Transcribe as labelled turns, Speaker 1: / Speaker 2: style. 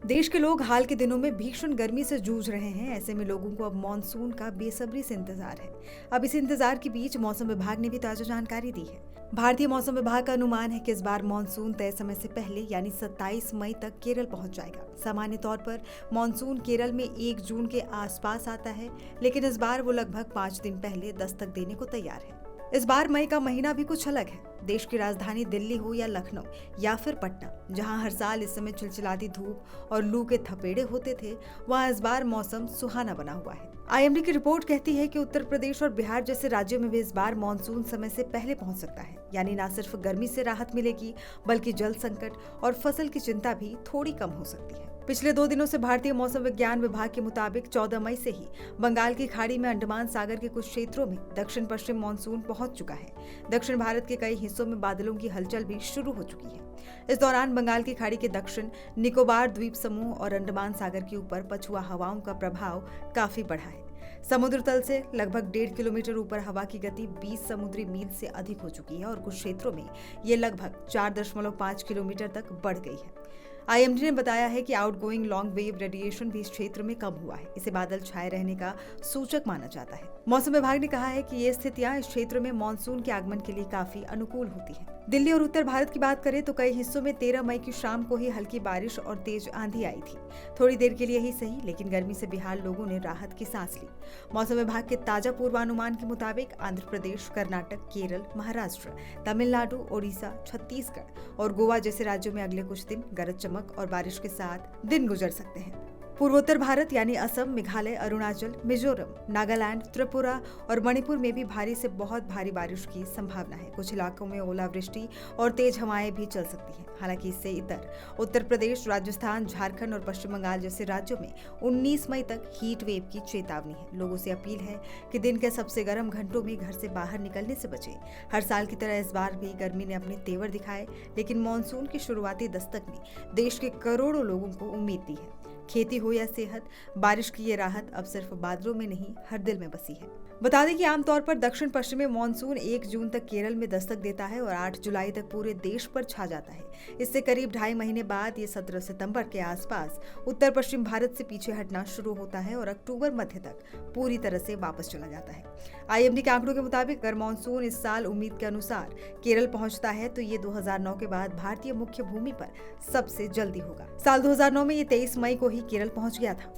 Speaker 1: देश के लोग हाल के दिनों में भीषण गर्मी से जूझ रहे हैं। ऐसे में लोगों को अब मानसून का बेसब्री से इंतजार है। अब इस इंतजार के बीच मौसम विभाग ने भी ताजा जानकारी दी है। भारतीय मौसम विभाग का अनुमान है कि इस बार मानसून तय समय से पहले यानी 27 मई तक केरल पहुंच जाएगा। सामान्य तौर पर मानसून केरल में 1 जून के आसपास आता है, लेकिन इस बार वो लगभग 5 दिन पहले दस्तक देने को तैयार है। इस बार मई का महीना भी कुछ अलग है। देश की राजधानी दिल्ली हो या लखनऊ या फिर पटना, जहां हर साल इस समय चिलचिलाती धूप और लू के थपेड़े होते थे, वहां इस बार मौसम सुहाना बना हुआ है। आईएमडी की रिपोर्ट कहती है कि उत्तर प्रदेश और बिहार जैसे राज्यों में भी इस बार मानसून समय से पहले पहुंच सकता है। यानी न सिर्फ गर्मी से राहत मिलेगी, बल्कि जल संकट और फसल की चिंता भी थोड़ी कम हो सकती है। पिछले 2 दिनों से भारतीय मौसम विज्ञान विभाग के मुताबिक 14 मई से ही बंगाल की खाड़ी में अंडमान सागर के कुछ क्षेत्रों में दक्षिण पश्चिम मानसून पहुंच चुका है। दक्षिण भारत के कई हिस्सों में बादलों की हलचल भी शुरू हो चुकी है। इस दौरान बंगाल की खाड़ी के दक्षिण, निकोबार द्वीप समूह और अंडमान सागर के ऊपर पछुआ हवाओं का प्रभाव काफी बढ़ा है। समुद्र तल से लगभग 1.5 किलोमीटर ऊपर हवा की गति 20 समुद्री मील से अधिक हो चुकी है और कुछ क्षेत्रों में ये लगभग 4.5 किलोमीटर तक बढ़ गई है। आईएमडी ने बताया है कि आउटगोइंग लॉन्ग वेव रेडिएशन भी इस क्षेत्र में कम हुआ है। इसे बादल छाए रहने का सूचक माना जाता है। मौसम विभाग ने कहा है कि ये स्थितियां इस क्षेत्र में मानसून के आगमन के लिए काफी अनुकूल होती है। दिल्ली और उत्तर भारत की बात करें तो कई हिस्सों में 13 मई की शाम को ही हल्की बारिश और तेज आंधी आई थी। थोड़ी देर के लिए ही सही, लेकिन गर्मी से बेहाल लोगों ने राहत की सांस ली। मौसम विभाग के ताजा पूर्वानुमान के मुताबिक आंध्र प्रदेश, कर्नाटक, केरल, महाराष्ट्र, तमिलनाडु, ओडिशा, छत्तीसगढ़ और गोवा जैसे राज्यों में अगले कुछ दिन गरज चमक और बारिश के साथ दिन गुजर सकते हैं। पूर्वोत्तर भारत यानी असम, मेघालय, अरुणाचल, मिजोरम, नागालैंड, त्रिपुरा और मणिपुर में भी भारी से बहुत भारी बारिश की संभावना है। कुछ इलाकों में ओलावृष्टि और तेज हवाएं भी चल सकती हैं। हालांकि इससे इतर उत्तर प्रदेश, राजस्थान, झारखंड और पश्चिम बंगाल जैसे राज्यों में 19 मई तक हीट वेव की चेतावनी है। लोगों से अपील है कि दिन के सबसे गर्म घंटों में घर से बाहर निकलने से बचें। हर साल की तरह इस बार भी गर्मी ने अपने तेवर दिखाए, लेकिन मानसून की शुरुआती दस्तक ने देश के करोड़ों लोगों को उम्मीद दी है। खेती हो या सेहत, बारिश की ये राहत अब सिर्फ बादलों में नहीं, हर दिल में बसी है। बता दें कि आमतौर पर दक्षिण पश्चिमी मानसून 1 जून तक केरल में दस्तक देता है और 8 जुलाई तक पूरे देश पर छा जाता है। इससे करीब 2.5 महीने बाद ये 17 सितंबर के आसपास उत्तर पश्चिम भारत से पीछे हटना शुरू होता है और अक्टूबर मध्य तक पूरी तरह से वापस चला जाता है। आईएमडी के आंकड़ों के मुताबिक अगर मानसून इस साल उम्मीद के अनुसार केरल पहुंचता है तो ये 2009 के बाद भारतीय मुख्य भूमि पर सबसे जल्दी होगा। साल 2009 में ये 23 मई को ही केरल पहुंच गया था।